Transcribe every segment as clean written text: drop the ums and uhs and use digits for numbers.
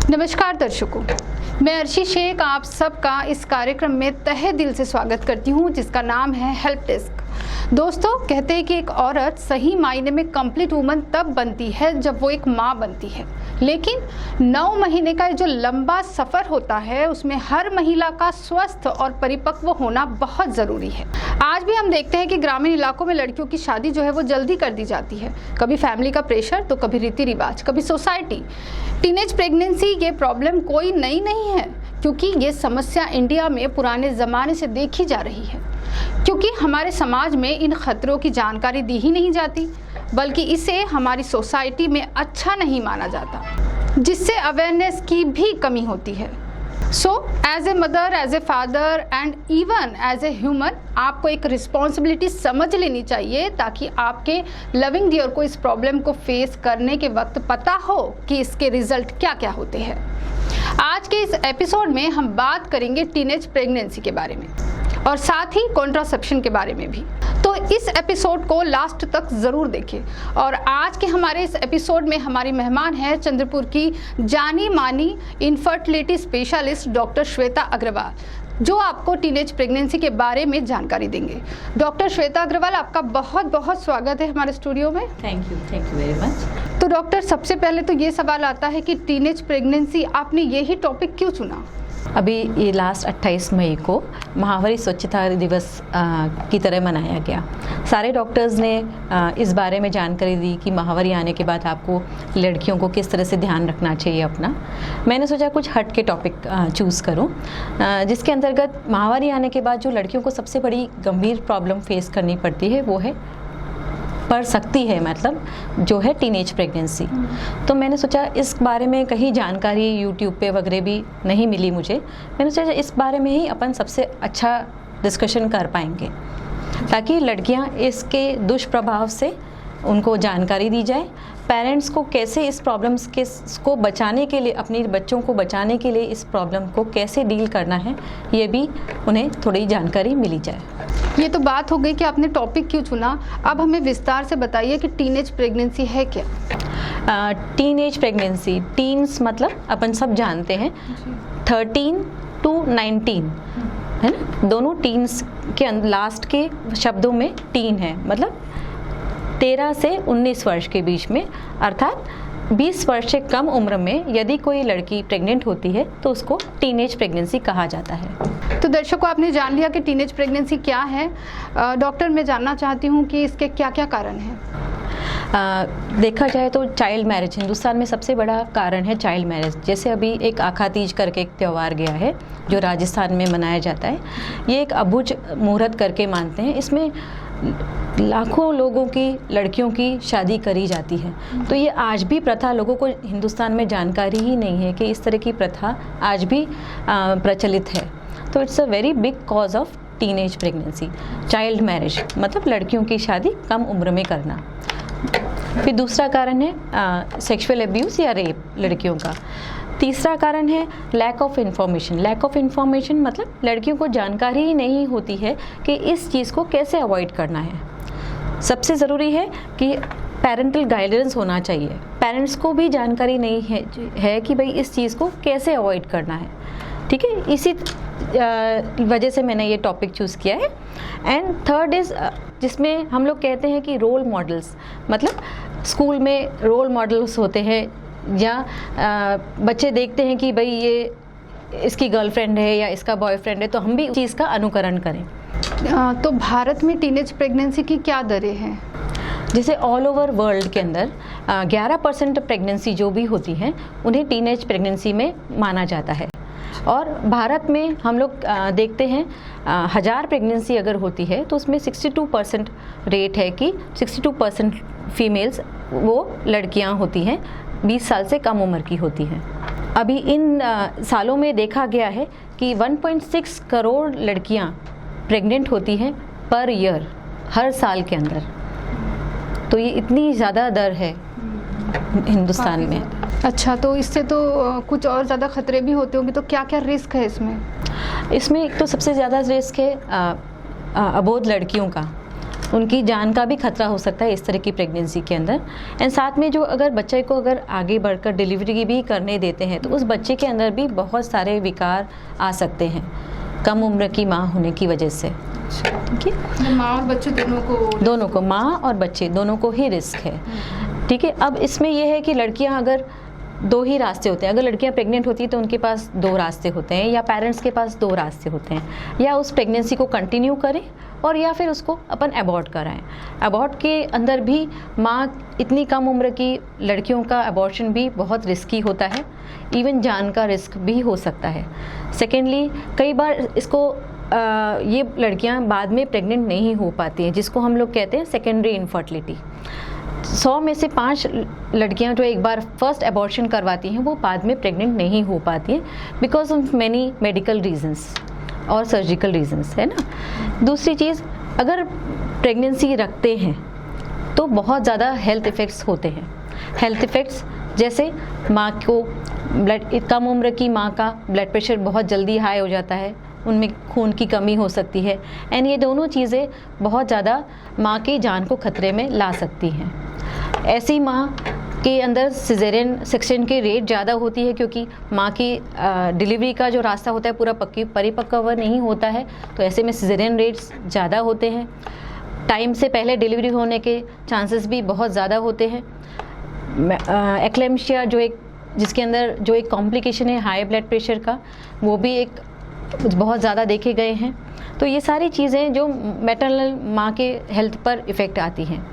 नमस्कार दर्शकों, मैं अर्शी शेख आप सबका इस कार्यक्रम में तहे दिल से स्वागत करती हूं, जिसका नाम है हेल्प डेस्क। दोस्तों, कहते हैं कि एक औरत सही मायने में कंप्लीट वुमन तब बनती है जब वो एक माँ बनती है, लेकिन 9 महीने का जो लंबा सफ़र होता है उसमें हर महिला का स्वस्थ और परिपक्व होना बहुत ज़रूरी है। आज भी हम देखते हैं कि ग्रामीण इलाकों में लड़कियों की शादी जो है वो जल्दी कर दी जाती है, कभी फैमिली का प्रेशर तो कभी रीति रिवाज, कभी सोसाइटी। टीनेज प्रेगनेंसी ये प्रॉब्लम कोई नई नहीं है, क्योंकि ये समस्या इंडिया में पुराने ज़माने से देखी जा रही है, क्योंकि हमारे समाज में इन खतरों की जानकारी दी ही नहीं जाती, बल्कि इसे हमारी सोसाइटी में अच्छा नहीं माना जाता, जिससे अवेयरनेस की भी कमी होती है। So as a mother, as a father and even as a human, आपको एक रिस्पॉन्सिबिलिटी समझ लेनी चाहिए, ताकि आपके लविंग डियर को इस प्रॉब्लम को फेस करने के वक्त पता हो कि इसके रिजल्ट क्या क्या होते हैं। आज के इस एपिसोड में हम बात करेंगे टीनेज प्रेगनेंसी के बारे में और साथ ही कॉन्ट्रासेप्शन के बारे में भी, तो इस एपिसोड को लास्ट तक ज़रूर देखें। और आज के हमारे इस एपिसोड में हमारी मेहमान है चंद्रपुर की जानी मानी infertility specialist doctor Shweta Agarwal, जो आपको टीनेज प्रेगनेंसी के बारे में जानकारी देंगे। डॉक्टर श्वेता अग्रवाल, आपका बहुत बहुत स्वागत है हमारे स्टूडियो में। Thank you very much. तो डॉक्टर, सबसे पहले तो ये सवाल आता है कि टीनेज प्रेगनेंसी, आपने यही टॉपिक क्यों चुना? अभी ये लास्ट 28 मई को महावारी स्वच्छता दिवस की तरह मनाया गया। सारे डॉक्टर्स ने इस बारे में जानकारी दी कि महावारी आने के बाद आपको लड़कियों को किस तरह से ध्यान रखना चाहिए अपना। मैंने सोचा कुछ हट के टॉपिक चूज़ करूं, जिसके अंतर्गत महावारी आने के बाद जो लड़कियों को सबसे बड़ी गंभीर प्रॉब्लम फेस करनी पड़ती है वो पड़ सकती है, मतलब जो है टीनेज प्रेगनेंसी। तो मैंने सोचा इस बारे में कहीं जानकारी यूट्यूब पे वगैरह भी नहीं मिली मुझे। मैंने सोचा इस बारे में ही अपन सबसे अच्छा डिस्कशन कर पाएंगे, ताकि लड़कियां इसके दुष्प्रभाव से उनको जानकारी दी जाए, पेरेंट्स को कैसे इस प्रॉब्लम्स को बचाने के लिए, अपने बच्चों को बचाने के लिए इस प्रॉब्लम को कैसे डील करना है, ये भी उन्हें थोड़ी जानकारी मिली जाए। ये तो बात हो गई कि आपने टॉपिक क्यों चुना। अब हमें विस्तार से बताइए कि टीनेज प्रेगनेंसी है क्या? टीनेज प्रेगनेंसी, टीन्स मतलब अपन सब जानते हैं 13 to 19 है ना, दोनों टीन्स के लास्ट के शब्दों में टीन है, मतलब 13 से 19 वर्ष के बीच में, अर्थात 20 वर्ष से कम उम्र में यदि कोई लड़की प्रेग्नेंट होती है तो उसको टीनेज प्रेगनेंसी कहा जाता है। तो दर्शकों, आपने जान लिया कि टीनेज प्रेगनेंसी क्या है। डॉक्टर, मैं जानना चाहती हूँ कि इसके क्या क्या कारण हैं। देखा जाए तो चाइल्ड मैरिज हिंदुस्तान में सबसे बड़ा कारण है। चाइल्ड मैरिज, जैसे अभी एक आखा तीज करके एक त्यौहार गया है जो राजस्थान में मनाया जाता है, ये एक अबुझ मुहूर्त करके मानते हैं। इसमें लाखों लोगों की लड़कियों की शादी करी जाती है। तो ये आज भी प्रथा, लोगों को हिंदुस्तान में जानकारी ही नहीं है कि इस तरह की प्रथा आज भी प्रचलित है। तो it's a very big cause of teenage pregnancy, child marriage, मतलब लड़कियों की शादी कम उम्र में करना। फिर दूसरा कारण है सेक्सुअल एब्यूज़ या रेप लड़कियों का। तीसरा कारण है lack of information. Lack of information मतलब लड़कियों को जानकारी ही नहीं होती है कि इस चीज़ को कैसे अवॉइड करना है। सबसे ज़रूरी है कि पेरेंटल गाइडेंस होना चाहिए। पेरेंट्स को भी जानकारी नहीं है कि भाई इस चीज़ को कैसे अवॉइड करना है। ठीक है, इसी वजह से मैंने ये टॉपिक चूज़ किया है। एंड थर्ड इज़, जिसमें हम लोग कहते हैं कि रोल मॉडल्स, मतलब स्कूल में रोल मॉडल्स होते हैं, या बच्चे देखते हैं कि भाई ये इसकी गर्लफ्रेंड है या इसका बॉयफ्रेंड है, तो हम भी उस चीज़ का अनुकरण करें। तो भारत में टीनेज प्रेगनेंसी की क्या दरें हैं? जैसे ऑल ओवर वर्ल्ड के अंदर 11% प्रेगनेंसी जो भी होती हैं उन्हें टीनेज प्रेगनेंसी में माना जाता है। और भारत में हम लोग देखते हैं 1000 प्रेगनेंसी अगर होती है तो उसमें 62% रेट है कि 62% फीमेल्स वो लड़कियां होती हैं 20 साल से कम उम्र की होती हैं। अभी इन सालों में देखा गया है कि 1.6 करोड़ लड़कियां प्रेग्नेंट होती हैं पर ईयर, हर साल के अंदर। तो ये इतनी ज़्यादा दर है हिंदुस्तान में। अच्छा, तो इससे तो कुछ और ज़्यादा खतरे भी होते होंगे, तो क्या क्या रिस्क है इसमें? इसमें एक तो सबसे ज़्यादा रिस्क है अबोध लड़कियों का। उनकी जान का भी खतरा हो सकता है इस तरह की प्रेगनेंसी के अंदर। एंड साथ में जो अगर बच्चे को अगर आगे बढ़कर डिलीवरी भी करने देते हैं तो उस बच्चे के अंदर भी बहुत सारे विकार आ सकते हैं कम उम्र की माँ होने की वजह से। ठीक है, माँ और बच्चे दोनों को माँ और बच्चे दोनों को ही रिस्क है। ठीक है, अब इसमें यह है कि लड़कियां अगर दो ही रास्ते होते हैं, अगर लड़कियां प्रेग्नेंट होती है तो उनके पास दो रास्ते होते हैं, या पेरेंट्स के पास दो रास्ते होते हैं, या उस प्रेगनेंसी को कंटिन्यू करें और या फिर उसको अपन अबॉर्ट कराएं। अबॉर्ट के अंदर भी माँ, इतनी कम उम्र की लड़कियों का अबॉर्शन भी बहुत रिस्की होता है, इवन जान का रिस्क भी हो सकता है। सेकेंडली, कई बार इसको ये लड़कियां बाद में प्रेग्नेंट नहीं हो पाती हैं, जिसको हम लोग कहते हैं सेकेंडरी इनफर्टिलिटी। 100 में से 5 लड़कियां जो एक बार फर्स्ट अबॉर्शन करवाती हैं वो बाद में प्रेग्नेंट नहीं हो पाती हैं because of many medical reasons और सर्जिकल रीजंस, है ना। दूसरी चीज़, अगर प्रेगनेंसी रखते हैं तो बहुत ज़्यादा हेल्थ इफ़ेक्ट्स होते हैं। हेल्थ इफ़ेक्ट्स जैसे माँ को कम उम्र की माँ का ब्लड प्रेशर बहुत जल्दी हाई हो जाता है, उनमें खून की कमी हो सकती है, एंड ये दोनों चीज़ें बहुत ज़्यादा माँ की जान को खतरे में ला सकती हैं। ऐसी माँ के अंदर सिजेरियन सेक्शन की रेट ज़्यादा होती है क्योंकि माँ की डिलीवरी का जो रास्ता होता है पूरा परिपक्व नहीं होता है, तो ऐसे में सिजेरियन रेट्स ज़्यादा होते हैं। टाइम से पहले डिलीवरी होने के चांसेस भी बहुत ज़्यादा होते हैं। एक्लेम्शिया जिसके अंदर जो एक कॉम्प्लिकेशन है हाई ब्लड प्रेशर का, वो भी एक बहुत ज़्यादा देखे गए हैं। तो ये सारी चीज़ें जो मैटरनल माँ के हेल्थ पर इफ़ेक्ट आती हैं।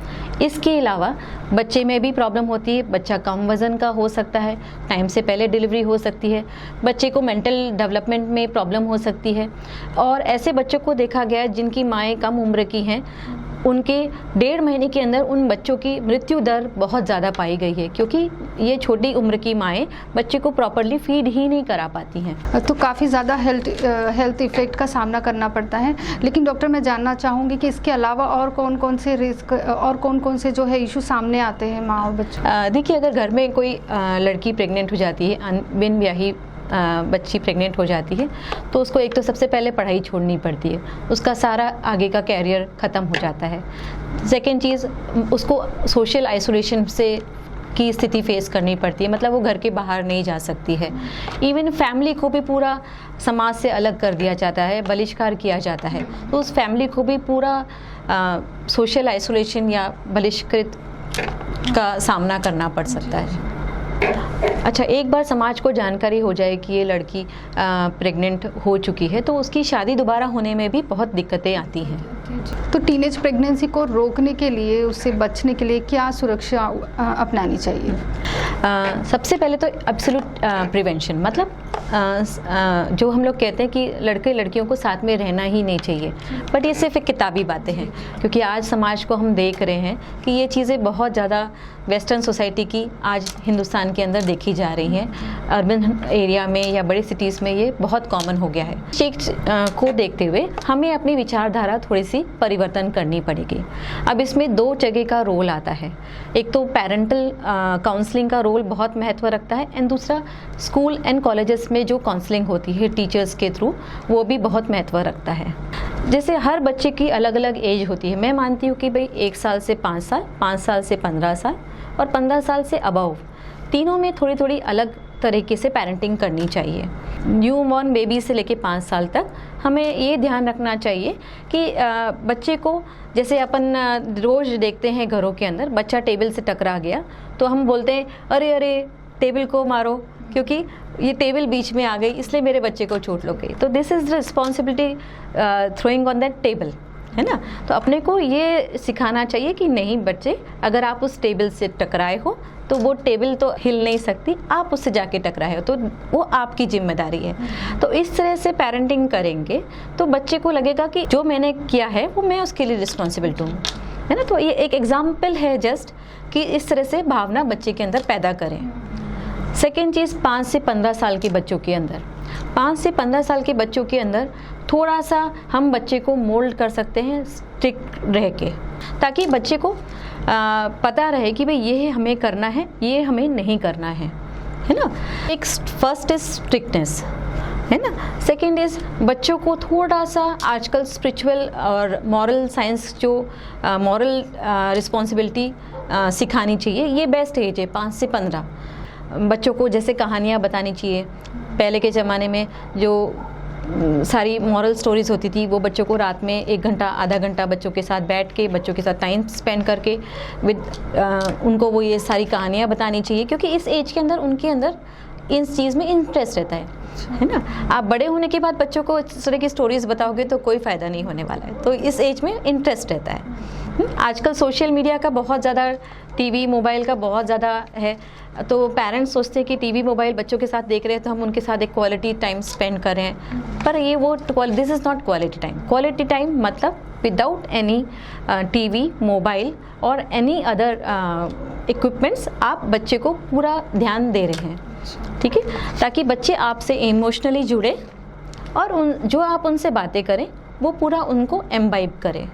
इसके अलावा बच्चे में भी प्रॉब्लम होती है, बच्चा कम वज़न का हो सकता है, टाइम से पहले डिलीवरी हो सकती है, बच्चे को मेंटल डेवलपमेंट में प्रॉब्लम हो सकती है। और ऐसे बच्चों को देखा गया है जिनकी माएँ कम उम्र की हैं, उनके 1.5 महीने के अंदर उन बच्चों की मृत्यु दर बहुत ज़्यादा पाई गई है क्योंकि ये छोटी उम्र की माएँ बच्चे को प्रॉपरली फीड ही नहीं करा पाती हैं। तो काफ़ी ज़्यादा हेल्थ इफ़ेक्ट का सामना करना पड़ता है। लेकिन डॉक्टर, मैं जानना चाहूँगी कि इसके अलावा और कौन कौन से रिस्क और कौन कौन से जो है इशू सामने आते हैं माँ और बच्चे? देखिए, अगर घर में कोई लड़की प्रेग्नेंट हो जाती है, बिन ब्याही बच्ची प्रेग्नेंट हो जाती है, तो उसको एक तो सबसे पहले पढ़ाई छोड़नी पड़ती है, उसका सारा आगे का कैरियर ख़त्म हो जाता है। सेकेंड चीज़, उसको सोशल आइसोलेशन से की स्थिति फेस करनी पड़ती है, मतलब वो घर के बाहर नहीं जा सकती है। इवन फैमिली को भी पूरा समाज से अलग कर दिया जाता है, बहिष्कार किया जाता है, तो उस फैमिली को भी पूरा सोशल आइसोलेशन या बहिष्कृत का सामना करना पड़ सकता है। अच्छा, एक बार समाज को जानकारी हो जाए कि ये लड़की प्रेग्नेंट हो चुकी है तो उसकी शादी दोबारा होने में भी बहुत दिक्कतें आती हैं। तो टीनेज प्रेगनेंसी को रोकने के लिए, उससे बचने के लिए क्या सुरक्षा अपनानी चाहिए? सबसे पहले तो एब्सोल्यूट प्रिवेंशन, मतलब जो हम लोग कहते हैं कि लड़के लड़कियों को साथ में रहना ही नहीं चाहिए, बट ये सिर्फ एक किताबी बातें हैं क्योंकि आज समाज को हम देख रहे हैं कि ये चीज़ें बहुत ज़्यादा वेस्टर्न सोसाइटी की आज हिंदुस्तान के अंदर देखी जा रही हैं। अर्बन एरिया में या बड़ी सिटीज़ में ये बहुत कॉमन हो गया है। शिक्षा को देखते हुए हमें अपनी विचारधारा थोड़ी सी परिवर्तन करनी पड़ेगी। अब इसमें 2 जगह का रोल आता है, एक तो पेरेंटल काउंसलिंग का रोल बहुत महत्व रखता है, एंड दूसरा स्कूल एंड कॉलेजेस में जो काउंसलिंग होती है टीचर्स के थ्रू, वो भी बहुत महत्व रखता है। जैसे हर बच्चे की अलग अलग एज होती है, मैं मानती हूँ कि भाई 1 साल से 5 साल, 5 साल से 15 साल और 15 साल से अबव, तीनों में थोड़ी थोड़ी अलग तरीके से पेरेंटिंग करनी चाहिए। न्यू बॉर्न बेबी से लेके 5 साल तक हमें ये ध्यान रखना चाहिए कि बच्चे को, जैसे अपन रोज़ देखते हैं घरों के अंदर, बच्चा टेबल से टकरा गया तो हम बोलते हैं अरे अरे टेबल को मारो क्योंकि ये टेबल बीच में आ गई इसलिए मेरे बच्चे को चोट लग गई। तो this is the responsibility throwing on that table, है ना। तो अपने को ये सिखाना चाहिए कि नहीं बच्चे, अगर आप उस टेबल से टकराए हो तो वो टेबल तो हिल नहीं सकती, आप उससे जाके टकराए हो तो वो आपकी जिम्मेदारी है। तो इस तरह से पेरेंटिंग करेंगे तो बच्चे को लगेगा कि जो मैंने किया है वो मैं उसके लिए रिस्पॉन्सिबल हूँ, है ना। तो ये एक एग्जाम्पल है जस्ट कि इस तरह से भावना बच्चे के अंदर पैदा करें। सेकेंड चीज़, 5 से 15 साल के बच्चों के अंदर, 5 से 15 साल के बच्चों के अंदर थोड़ा सा हम बच्चे को मोल्ड कर सकते हैं स्ट्रिक्ट रह के, ताकि बच्चे को पता रहे कि भाई ये हमें करना है, ये हमें नहीं करना है ना। एक फर्स्ट इज स्ट्रिक्टनेस, है ना। सेकेंड इज़ बच्चों को थोड़ा सा आजकल स्पिरिचुअल और मॉरल साइंस जो मॉरल रिस्पॉन्सिबिलिटी सिखानी चाहिए। ये बेस्ट एज है 5 से 15। बच्चों को जैसे कहानियाँ बतानी चाहिए। पहले के ज़माने में जो सारी मॉरल स्टोरीज़ होती थी वो बच्चों को रात में 1 घंटा आधा घंटा बच्चों के साथ बैठ के बच्चों के साथ टाइम स्पेंड करके उनको वो ये सारी कहानियाँ बतानी चाहिए, क्योंकि इस एज के अंदर उनके अंदर इस चीज़ में इंटरेस्ट रहता है ना। आप बड़े होने के बाद बच्चों को इस तरह की स्टोरीज़ बताओगे तो कोई फ़ायदा नहीं होने वाला है। तो इस एज में इंटरेस्ट रहता है। आजकल सोशल मीडिया का बहुत ज़्यादा, टीवी मोबाइल का बहुत ज़्यादा है, तो पेरेंट्स सोचते हैं कि टीवी मोबाइल बच्चों के साथ देख रहे हैं तो हम उनके साथ एक क्वालिटी टाइम स्पेंड करें, पर ये वो this is not quality time. Quality time मतलब विदाउट एनी टीवी मोबाइल और एनी अदर इक्विपमेंट्स आप बच्चे को पूरा ध्यान दे रहे हैं, ठीक है, ताकि बच्चे आपसे इमोशनली जुड़े और जो आप उनसे बातें करें वो पूरा उनको एम्बाइब करें।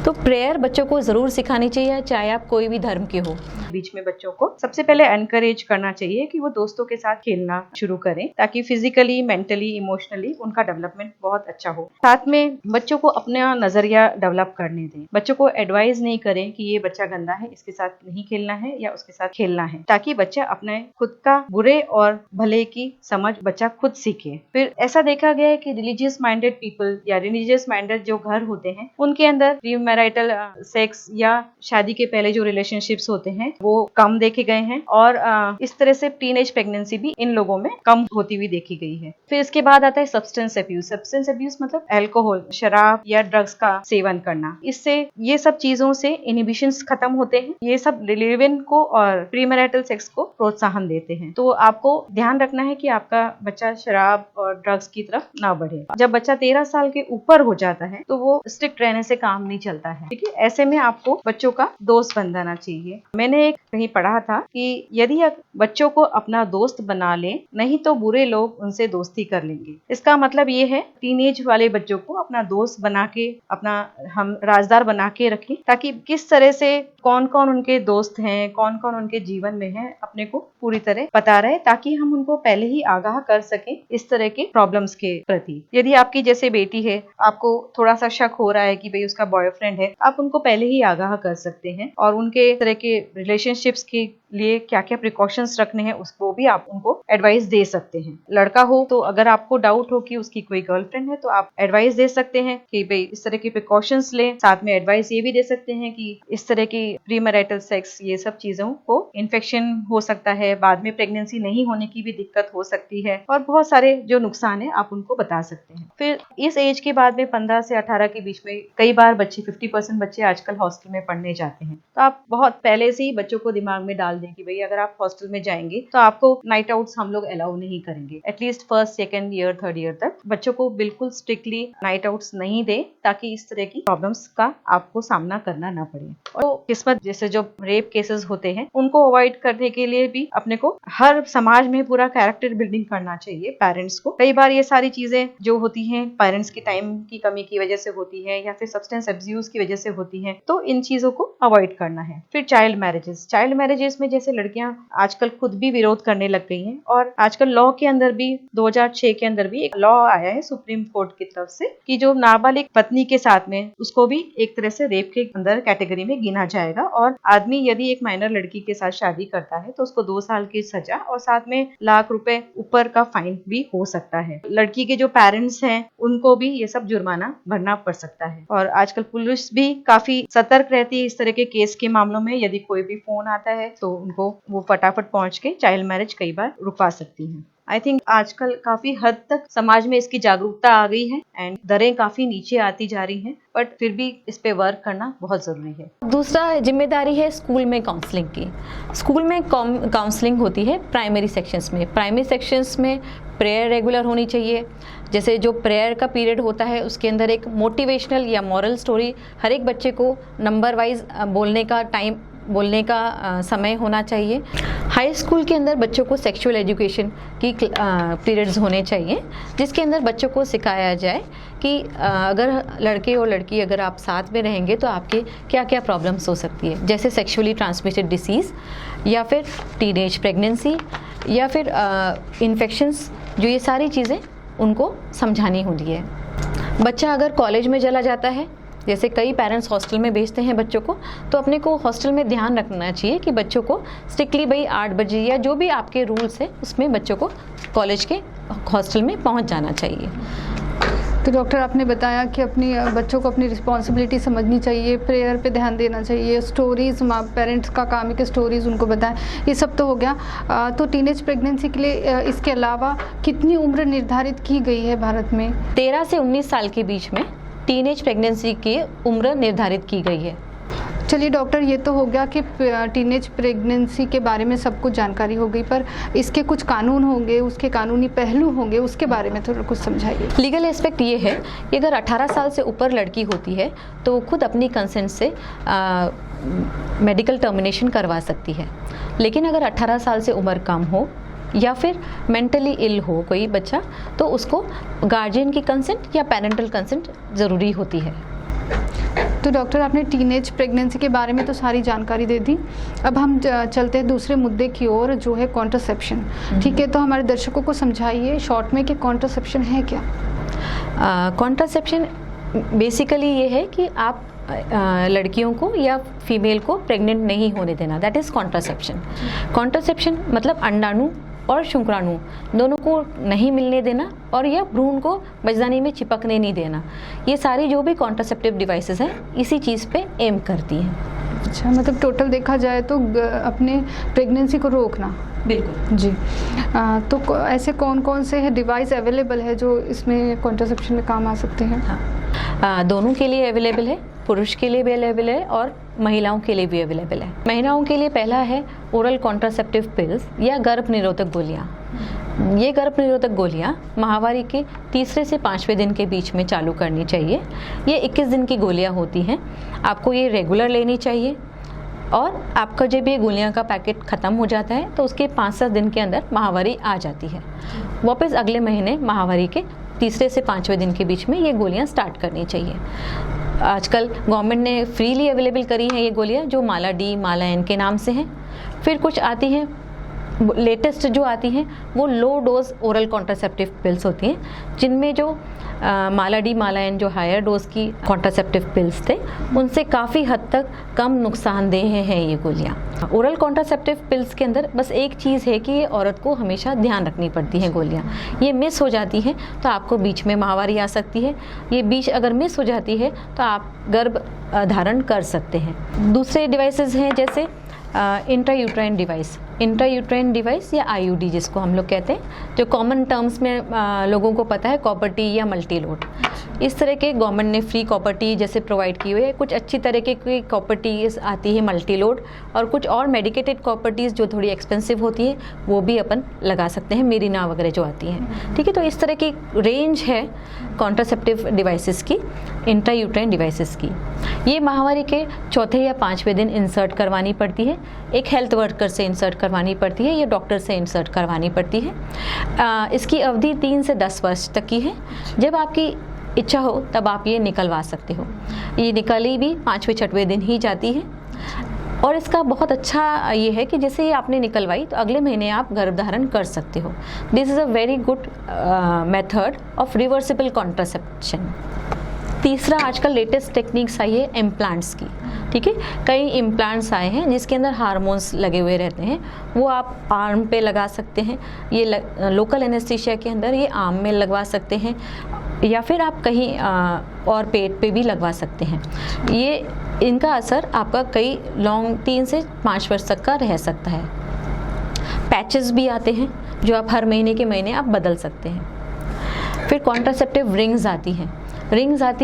तो प्रेयर बच्चों को ज़रूर सिखानी चाहिए, चाहे आप कोई भी धर्म के हो। बीच में बच्चों को सबसे पहले एनकरेज करना चाहिए कि वो दोस्तों के साथ खेलना शुरू करें, ताकि फिजिकली, मेंटली, इमोशनली उनका डेवलपमेंट बहुत अच्छा हो। साथ में बच्चों को अपना नजरिया डेवलप करने दें। बच्चों को एडवाइस नहीं करें कि ये बच्चा गंदा है, इसके साथ नहीं खेलना है या उसके साथ खेलना है, ताकि बच्चा अपने खुद का बुरे और भले की समझ बच्चा खुद सीखे। फिर ऐसा देखा गया है कि रिलीजियस माइंडेड पीपल या रिलीजियस माइंडेड जो घर होते हैं उनके अंदर प्रीमैरिटल सेक्स या शादी के पहले जो रिलेशनशिप्स होते हैं वो कम देखे गए हैं, और इस तरह से टीनेज प्रेगनेंसी भी इन लोगों में कम होती हुई देखी गई है। फिर इसके बाद आता है सब्सटेंस अब्यूज। सब्सटेंस अब्यूज मतलब अल्कोहल, शराब या ड्रग्स का सेवन करना। इससे ये सब चीजों से इनहिबिशंस खत्म होते हैं। ये सब लिव-इन को और प्रीमैरिटल सेक्स को प्रोत्साहन देते हैं। तो आपको ध्यान रखना है कि आपका बच्चा शराब और ड्रग्स की तरफ ना बढ़े। जब बच्चा 13 साल के ऊपर हो जाता है तो वो स्ट्रिक्ट रहने से काम नहीं चलता है, ठीक है। ऐसे में आपको बच्चों का दोस्त बनाना चाहिए। मैंने एक कहीं पढ़ा था कि यदि आप बच्चों को अपना दोस्त बना लें, नहीं तो बुरे लोग उनसे दोस्ती कर लेंगे। इसका मतलब ये है टीनेज वाले बच्चों को अपना दोस्त बना के, अपना हम राजदार बना के रखें, ताकि किस तरह से कौन कौन उनके दोस्त हैं, कौन कौन उनके जीवन में है, अपने को पूरी तरह पता रहे, ताकि हम उनको पहले ही आगाह कर सकें इस तरह के प्रॉब्लम्स के प्रति। यदि आपकी जैसे बेटी है, आपको थोड़ा सा शक हो रहा है कि भाई उसका बॉयफ्रेंड है, आप उनको पहले ही आगाह कर सकते हैं और उनके तरह के रिलेशनशिप्स के लिए क्या क्या प्रिकॉशंस रखने हैं उसको भी आप उनको एडवाइस दे सकते हैं। लड़का हो तो अगर आपको डाउट हो कि उसकी कोई गर्लफ्रेंड है तो आप एडवाइस दे सकते हैं कि भाई इस तरह के प्रिकॉशंस लें। साथ में एडवाइस ये भी दे सकते हैं कि इस तरह की प्रीमैरिटल सेक्स, ये सब चीजों को इन्फेक्शन हो सकता है, बाद में प्रेगनेंसी नहीं होने की भी दिक्कत हो सकती है, और बहुत सारे जो नुकसान है आप उनको बता सकते हैं। फिर इस एज के बाद में 15 से 18 के बीच में कई बार बच्चे 50% बच्चे आजकल हॉस्टल में पढ़ने जाते हैं, तो आप बहुत पहले से ही बच्चों को दिमाग में डाल दें कि भाई अगर आप हॉस्टल में जाएंगे तो आपको नाइट आउट्स हम लोग अलाउ नहीं करेंगे। At least first, second year, third year तक बच्चों को बिल्कुल स्ट्रिक्टली नाइट आउट्स नहीं दे, ताकि इस तरह की प्रॉब्लम्स का आपको सामना करना ना पड़े। और किस्मत जैसे जो रेप केसेस होते हैं उनको अवॉइड करने के लिए भी अपने को हर समाज में पूरा कैरेक्टर बिल्डिंग करना चाहिए पेरेंट्स को। कई बार ये सारी चीजें जो होती हैं पेरेंट्स की टाइम की कमी की वजह से होती है या फिर सब्सटेंस अब्यूज की वजह से होती है, तो इन चीजों को अवॉइड करना है। फिर चाइल्ड मैरिजेस में जैसे लड़कियां आजकल खुद भी विरोध करने लग गई हैं, और आजकल लॉ के अंदर भी 2006 के अंदर भी एक लॉ आया है सुप्रीम कोर्ट की तरफ से कि जो नाबालिग पत्नी के साथ में उसको भी एक तरह से रेप के अंदर कैटेगरी में गिना जाएगा, और आदमी यदि एक माइनर लड़की के साथ शादी करता है तो उसको 2 साल की सजा और साथ में लाख रुपए ऊपर का फाइन भी हो सकता है। लड़की के जो पेरेंट्स हैं उनको भी ये सब जुर्माना भरना पड़ सकता है। और आजकल पुलिस भी काफी सतर्क रहती है इस तरह के केस के मामलों में। यदि कोई भी फोन आता है तो उनको वो फटाफट पहुंच के चाइल्ड मैरिज कई बार रुकवा सकती हैं। आई थिंक आजकल काफी हद तक समाज में इसकी जागरूकता आ गई है एंड दरें काफी नीचे आती जा रही हैं, बट फिर भी इस पे वर्क करना बहुत जरूरी है। दूसरा जिम्मेदारी है स्कूल में काउंसलिंग की। स्कूल में काउंसलिंग होती है प्राइमरी सेक्शंस में। प्राइमरी सेक्शंस में प्रेयर रेगुलर होनी चाहिए। जैसे जो प्रेयर का पीरियड होता है उसके अंदर एक मोटिवेशनल या मॉरल स्टोरी हर एक बच्चे को नंबर वाइज बोलने का समय होना चाहिए। हाई स्कूल के अंदर बच्चों को सेक्सुअल एजुकेशन की पीरियड्स होने चाहिए, जिसके अंदर बच्चों को सिखाया जाए कि अगर लड़के और लड़की अगर आप साथ में रहेंगे तो आपके क्या क्या प्रॉब्लम्स हो सकती है, जैसे सेक्सुअली ट्रांसमिटेड डिसीज़ या फिर टीनेज प्रेगनेंसी या फिर इन्फेक्शंस, जो ये सारी चीज़ें उनको समझानी होती है। बच्चा अगर कॉलेज में चला जाता है, जैसे कई पेरेंट्स हॉस्टल में भेजते हैं बच्चों को, तो अपने को हॉस्टल में ध्यान रखना चाहिए कि बच्चों को स्ट्रिक्टली भाई 8 बजे या जो भी आपके रूल्स है उसमें बच्चों को कॉलेज के हॉस्टल में पहुंच जाना चाहिए। तो डॉक्टर आपने बताया कि अपनी बच्चों को अपनी रिस्पॉन्सिबिलिटी समझनी चाहिए, प्रेयर पे ध्यान देना चाहिए, स्टोरीज़ पेरेंट्स का काम है कि स्टोरीज़ उनको बताएं, ये सब तो हो गया। तो टीनेज प्रेगनेंसी के लिए इसके अलावा कितनी उम्र निर्धारित की गई है भारत में? 13 से 19 साल के बीच में टीनेज प्रेगनेंसी की उम्र निर्धारित की गई है। चलिए डॉक्टर, ये तो हो गया कि टीनेज प्रेगनेंसी के बारे में सब कुछ जानकारी हो गई, पर इसके कुछ कानून होंगे, उसके कानूनी पहलू होंगे, उसके बारे में थोड़ा कुछ समझाइए। लीगल एस्पेक्ट ये है कि अगर 18 साल से ऊपर लड़की होती है तो वो खुद अपनी कंसेंट से मेडिकल टर्मिनेशन करवा सकती है। लेकिन अगर 18 साल से उम्र कम हो या फिर मेंटली इल हो कोई बच्चा, तो उसको गार्जियन की कंसेंट या पेरेंटल कंसेंट ज़रूरी होती है। तो डॉक्टर, आपने टीनेज प्रेगनेंसी के बारे में तो सारी जानकारी दे दी। अब हम चलते हैं दूसरे मुद्दे की ओर, जो है कॉन्ट्रासेप्शन। ठीक है, तो हमारे दर्शकों को समझाइए शॉर्ट में कि कॉन्ट्रासेप्शन है क्या? कॉन्ट्रासेप्शन बेसिकली ये है कि आप लड़कियों को या फीमेल को प्रेग्नेंट नहीं होने देना, दैट इज़ कॉन्ट्रासेप्शन। कॉन्ट्रासेप्शन मतलब अंडाणु और शुक्राणु दोनों को नहीं मिलने देना और या भ्रूण को बचदानी में चिपकने नहीं देना। ये सारी जो भी कॉन्ट्रासेप्टिव डिवाइसेस हैं इसी चीज़ पे एम करती हैं। अच्छा, मतलब टोटल देखा जाए तो अपने प्रेगनेंसी को रोकना। बिल्कुल जी। तो ऐसे कौन कौन से डिवाइस अवेलेबल है जो इसमें कॉन्ट्रासेप्शन में काम आ सकते हैं? हाँ, दोनों के लिए अवेलेबल है, पुरुष के लिए भी अवेलेबल है और महिलाओं के लिए भी अवेलेबल है। महिलाओं के लिए पहला है ओरल कॉन्ट्रासेप्टिव पिल्स या गर्भ निरोधक गोलियाँ। ये गर्भ निरोधक गोलियाँ माहवारी के 3 से 5वें दिन के बीच में चालू करनी चाहिए। ये 21 दिन की गोलियाँ होती हैं, आपको ये रेगुलर लेनी चाहिए। और आपका जब ये गोलियाँ का पैकेट ख़त्म हो जाता है तो उसके 5-7 दिन के अंदर माहवारी आ जाती है। वापस अगले महीने माहवारी के 3 से 5वें दिन के बीच में ये गोलियाँ स्टार्ट करनी चाहिए। आजकल गवर्नमेंट ने फ्रीली अवेलेबल करी हैं ये गोलियाँ, जो माला डी, माला एन के नाम से हैं। फिर कुछ आती हैं, लेटेस्ट जो आती हैं वो low dose oral contraceptive pills होती हैं, जिनमें जो माला डी, माला एन जो हायर डोज की कॉन्ट्रासेप्टिव पिल्स थे उनसे काफ़ी हद तक कम नुकसानदेह हैं ये गोलियाँ। ओरल कॉन्ट्रासेप्टिव पिल्स के अंदर बस एक चीज़ है कि ये औरत को हमेशा ध्यान रखनी पड़ती है गोलियाँ। ये मिस हो जाती हैं तो आपको बीच में माहवारी आ सकती है। ये बीच अगर मिस हो जाती है तो आप गर्भ धारण कर सकते हैं। दूसरे डिवाइसेस हैं जैसे इंट्रायूट्राइन डिवाइस या आईयूडी जिसको हम लोग कहते हैं, जो कॉमन टर्म्स में लोगों को पता है कॉपर टी या मल्टी लोड। इस तरह के गवर्नमेंट ने फ्री कॉपर टी जैसे प्रोवाइड की हुई है। कुछ अच्छी तरीके की कॉपर टीज आती है मल्टी लोड, और कुछ और मेडिकेटेड कॉपर टीज जो थोड़ी एक्सपेंसिव होती है वो भी अपन लगा सकते हैं, मेरिना वगैरह जो आती हैं। ठीक है, तो इस तरह की रेंज है कॉन्ट्रासेप्टिव डिवाइसेस की, इंट्रायूट्राइन डिवाइसेस की। ये माहवारी के 4 या 5वें दिन इंसर्ट करवानी पड़ती है। एक हेल्थ वर्कर से इंसर्ट करवानी पड़ती है या डॉक्टर से इंसर्ट करवानी पड़ती है। इसकी अवधि 3 से 10 वर्ष तक की है। जब आपकी इच्छा हो तब आप ये निकलवा सकते हो। ये निकाली भी 5वें-6वें दिन ही जाती है। और इसका बहुत अच्छा ये है कि जैसे ही आपने निकलवाई तो अगले महीने आप गर्भधारण कर सकते हो। This is a very good method of reversible contraception. तीसरा, आजकल लेटेस्ट टेक्निक्स आई है इम्प्लांट्स की। ठीक है, कई इम्प्लांट्स आए हैं जिसके अंदर हार्मोन्स लगे हुए रहते हैं, वो आप आर्म पे लगा सकते हैं। ये लोकल एनेस्थीसिया के अंदर ये आर्म में लगवा सकते हैं या फिर आप कहीं और पेट पे भी लगवा सकते हैं। ये इनका असर आपका कई लॉन्ग 3 से 5 वर्ष तक का रह सकता है। पैचेस भी आते हैं जो आप हर महीने के महीने आप बदल सकते हैं। फिर कॉन्ट्रासेप्टिव रिंग्स आती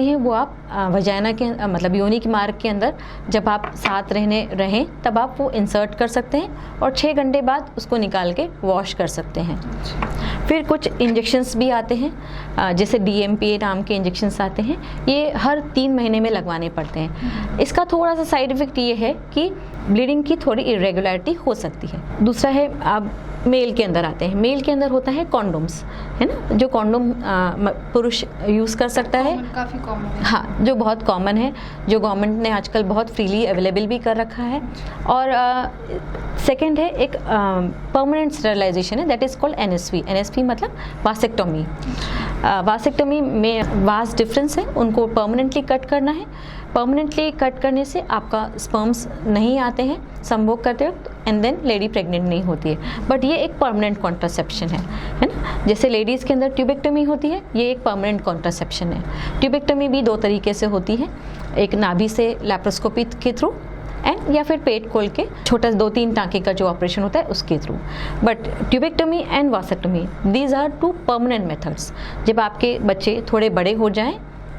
हैं। वो आप वजाइना के मतलब योनि के मार्ग के अंदर जब आप साथ रहें तब आप वो इंसर्ट कर सकते हैं और 6 घंटे बाद उसको निकाल के वॉश कर सकते हैं। फिर कुछ इंजेक्शंस भी आते हैं, जैसे DMPA नाम के इंजेक्शंस आते हैं। ये हर 3 महीने में लगवाने पड़ते हैं। इसका थोड़ा सा साइड इफ़ेक्ट ये है कि ब्लीडिंग की थोड़ी इरेगुलरिटी हो सकती है। दूसरा है, आप मेल के अंदर आते हैं। मेल के अंदर होता है कॉन्डोम्स, है ना, जो कॉन्डोम पुरुष यूज़ कर सकता है। काफ़ी कॉमन है। हाँ, जो बहुत कॉमन है, जो गवर्नमेंट ने आजकल बहुत फ्रीली अवेलेबल भी कर रखा है। और सेकंड है एक परमानेंट स्टरलाइजेशन है, that is called NSV. NSV मतलब वासेक्टोमी। वासेक्टोमी में वास्ट डिफरेंस है, उनको परमानेंटली कट करना है। परमानेंटली कट करने से आपका स्पर्म्स नहीं आते हैं संभोग करते वक्त, एंड देन लेडी प्रेग्नेंट नहीं होती है। बट ये एक परमानेंट कॉन्ट्रासेप्शन है ना। जैसे लेडीज़ के अंदर ट्यूबेक्टोमी होती है, ये एक परमानेंट कॉन्ट्रासेप्शन है। ट्यूबेक्टोमी भी 2 तरीके से होती है, एक नाभि से लैप्रोस्कोपी के थ्रू एंड या फिर पेट खोल के छोटा 2-3 टाँके का जो ऑपरेशन होता है उसके through. But tubectomy and vasectomy, these are 2 permanent methods. जब आपके बच्चे थोड़े बड़े हो जाएं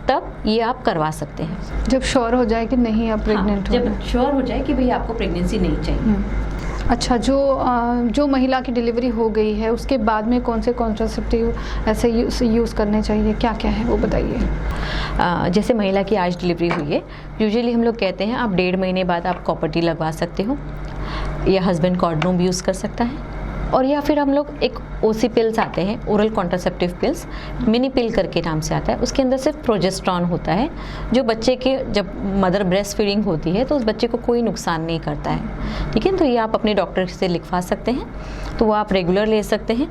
तब ये आप करवा सकते हैं। जब श्योर हो जाए कि नहीं आप प्रेग्नेंट हो। जब श्योर हो जाए कि भाई आपको प्रेगनेंसी नहीं चाहिए। अच्छा, जो महिला की डिलीवरी हो गई है उसके बाद में कौन से कॉन्ट्रासेप्टिव ऐसे यूज़ करने चाहिए, क्या क्या है वो बताइए। जैसे महिला की आज डिलीवरी हुई है, यूजुअली हम लोग कहते हैं आप 1.5 महीने बाद आप कॉपर टी लगवा सकते हो, या हस्बैंड कॉर्डनोम भी यूज़ कर सकता है, और या फिर हम लोग एक ओसी पिल्स आते हैं, ओरल कॉन्ट्रासेप्टिव पिल्स, मिनी पिल करके नाम से आता है। उसके अंदर सिर्फ प्रोजेस्ट्रॉन होता है, जो बच्चे के जब मदर ब्रेस्ट फीडिंग होती है तो उस बच्चे को कोई नुकसान नहीं करता है, ठीक है। तो ये आप अपने डॉक्टर से लिखवा सकते हैं, तो वो आप रेगुलर ले सकते हैं,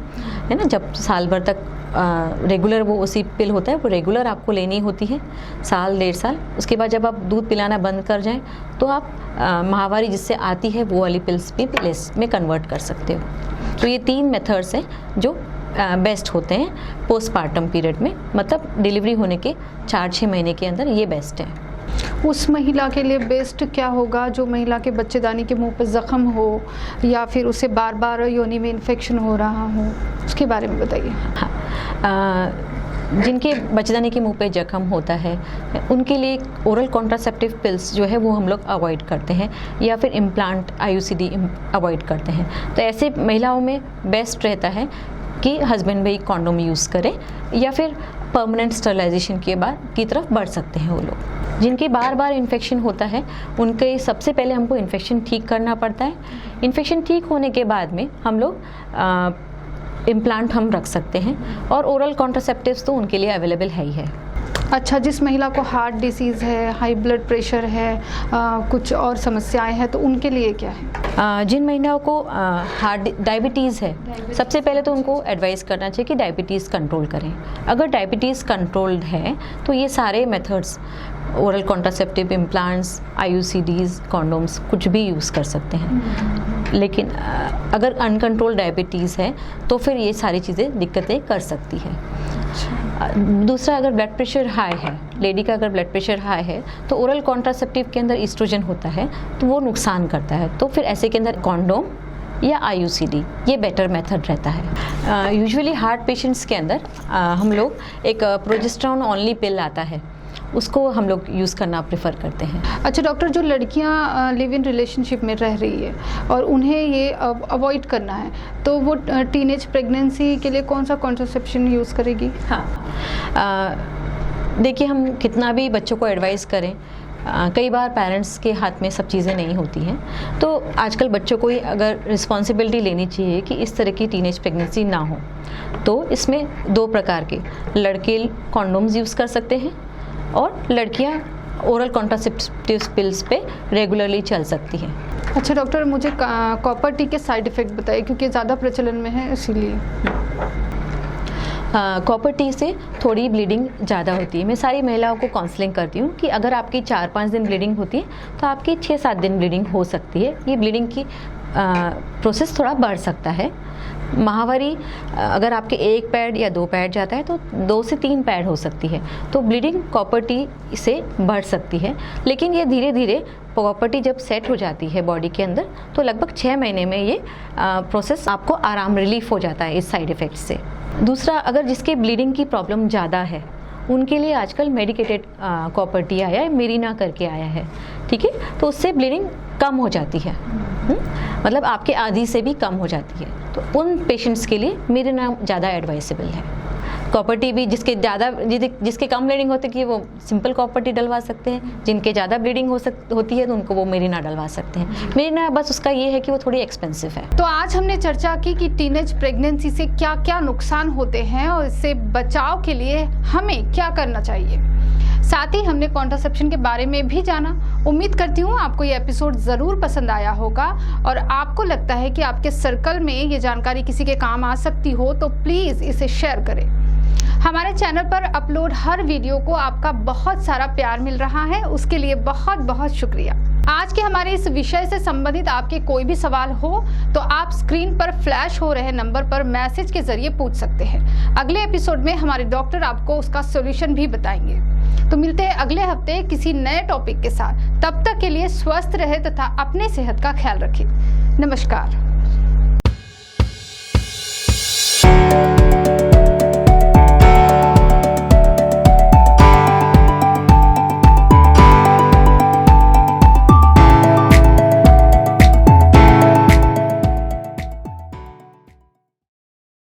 है ना। जब साल भर तक रेगुलर वो ओसी पिल होता है, वो रेगुलर आपको लेनी होती है, 1-1.5 साल। उसके बाद जब आप दूध पिलाना बंद कर जाएं तो आप माहवारी जिससे आती है वो वाली पिल्स भी पिल्स में कन्वर्ट कर सकते हो। तो ये 3 मेथड्स हैं जो बेस्ट होते हैं पोस्टपार्टम पीरियड में, मतलब डिलीवरी होने के 4-6 महीने के अंदर ये बेस्ट है। उस महिला के लिए बेस्ट क्या होगा जो महिला के बच्चेदानी के मुंह पर ज़ख्म हो या फिर उसे बार बार योनि में इन्फेक्शन हो रहा हो, उसके बारे में बताइए। हाँ, जिनके बच्चेदानी के मुंह पे जख्म होता है उनके लिए ओरल कॉन्ट्रासेप्टिव पिल्स जो है वो हम लोग अवॉइड करते हैं, या फिर इम्प्लांट IUCD अवॉइड करते हैं। तो ऐसे महिलाओं में बेस्ट रहता है कि हस्बैंड भी कॉन्डोम यूज़ करें, या फिर परमानेंट स्टरलाइजेशन के बाद की तरफ बढ़ सकते हैं वो लोग। जिनके बार बार इन्फेक्शन होता है उनके सबसे पहले हमको इन्फेक्शन ठीक करना पड़ता है। इन्फेक्शन ठीक होने के बाद में हम लोग इम्प्लांट हम रख सकते हैं, और ओरल कॉन्ट्रासेप्टिव्स तो उनके लिए अवेलेबल है ही है। अच्छा, जिस महिला को हार्ट डिसीज़ है, हाई ब्लड प्रेशर है, कुछ और समस्याएं हैं, तो उनके लिए क्या है? जिन महिलाओं को हार्ट डायबिटीज़ है, सबसे पहले तो उनको एडवाइस करना चाहिए कि डायबिटीज़ कंट्रोल करें। अगर डायबिटीज़ कंट्रोल्ड है तो ये सारे methods, oral contraceptive, implants, IUCDs, condoms, कुछ भी यूज़ कर सकते हैं। लेकिन अगर अनकंट्रोल्ड डायबिटीज़ है तो फिर ये सारी चीज़ें दिक्कतें कर सकती है। दूसरा, अगर ब्लड प्रेशर हाई है, लेडी का अगर ब्लड प्रेशर हाई है तो ओरल कॉन्ट्रासेप्टिव के अंदर ईस्ट्रोजन होता है तो वो नुकसान करता है, तो फिर ऐसे के अंदर कॉन्डोम या IUCD ये बेटर मेथड रहता है। यूजुअली हार्ट पेशेंट्स के अंदर हम लोग एक प्रोजेस्टेरॉन ओनली पिल आता है, उसको हम लोग यूज़ करना प्रेफर करते हैं। अच्छा डॉक्टर, जो लड़कियां लिव इन रिलेशनशिप में रह रही है और उन्हें ये अवॉइड करना है, तो वो टीनेज प्रेगनेंसी के लिए कौन सा कॉन्ट्रासेप्शन यूज़ करेगी? हाँ, देखिए, हम कितना भी बच्चों को एडवाइस करें, कई बार पेरेंट्स के हाथ में सब चीज़ें नहीं होती हैं, तो आजकल बच्चों को ही अगर रिस्पॉन्सिबिलिटी लेनी चाहिए कि इस तरह की टीनेज प्रेगनेंसी ना हो। तो इसमें 2 प्रकार के, लड़के कॉन्डोम्स यूज़ कर सकते हैं और लड़कियां ओरल कॉन्ट्रासेप्टिव पिल्स पे रेगुलरली चल सकती हैं। अच्छा डॉक्टर, मुझे कॉपर टी के साइड इफ़ेक्ट बताइए, क्योंकि ज़्यादा प्रचलन में है इसीलिए। कॉपर टी से थोड़ी ब्लीडिंग ज़्यादा होती है। मैं सारी महिलाओं को काउंसलिंग करती हूँ कि अगर आपकी 4-5 दिन ब्लीडिंग होती है तो आपकी 6-7 दिन ब्लीडिंग हो सकती है। ये ब्लीडिंग की प्रोसेस थोड़ा बढ़ सकता है। माहवारी अगर आपके 1 पैड या 2 पैड जाता है तो 2 से 3 पैड हो सकती है, तो ब्लीडिंग कॉपर टी से बढ़ सकती है। लेकिन ये धीरे धीरे कॉपर टी जब सेट हो जाती है बॉडी के अंदर तो लगभग 6 महीने में ये प्रोसेस आपको आराम रिलीफ हो जाता है इस साइड इफ़ेक्ट से। दूसरा, अगर जिसके ब्लीडिंग की प्रॉब्लम ज़्यादा है उनके लिए आजकल मेडिकेटेड कॉपर टी आया है, मेरिना करके आया है, ठीक है, तो उससे ब्लीडिंग कम हो जाती है, मतलब आपके आधी से भी कम हो जाती है। तो उन पेशेंट्स के लिए मेरिना ज़्यादा एडवाइसेबल है। कॉपर टी भी जिसके कम ब्लीडिंग होती है वो सिंपल कॉपर टी डलवा सकते हैं, जिनके ज़्यादा ब्लीडिंग होती है तो उनको वो मेरिना डलवा सकते हैं। मेरिना बस उसका ये है कि वो थोड़ी एक्सपेंसिव है। तो आज हमने चर्चा की कि टीनेज प्रेगनेंसी से क्या क्या नुकसान होते हैं और इससे बचाव के लिए हमें क्या करना चाहिए। साथ ही हमने कॉन्ट्रासेप्शन के बारे में भी जाना। उम्मीद करती हूँ आपको ये एपिसोड ज़रूर पसंद आया होगा और आपको लगता है कि आपके सर्कल में ये जानकारी किसी के काम आ सकती हो तो प्लीज़ इसे शेयर करें। हमारे चैनल पर अपलोड हर वीडियो को आपका बहुत सारा प्यार मिल रहा है, उसके लिए बहुत बहुत शुक्रिया। आज के हमारे इस विषय से संबंधित आपके कोई भी सवाल हो तो आप स्क्रीन पर फ्लैश हो रहे नंबर पर मैसेज के जरिए पूछ सकते हैं। अगले एपिसोड में हमारे डॉक्टर आपको उसका सॉल्यूशन भी बताएंगे। तो मिलते हैं अगले हफ्ते किसी नए टॉपिक के साथ। तब तक के लिए स्वस्थ रहे तथा अपने सेहत का ख्याल रखें। नमस्कार।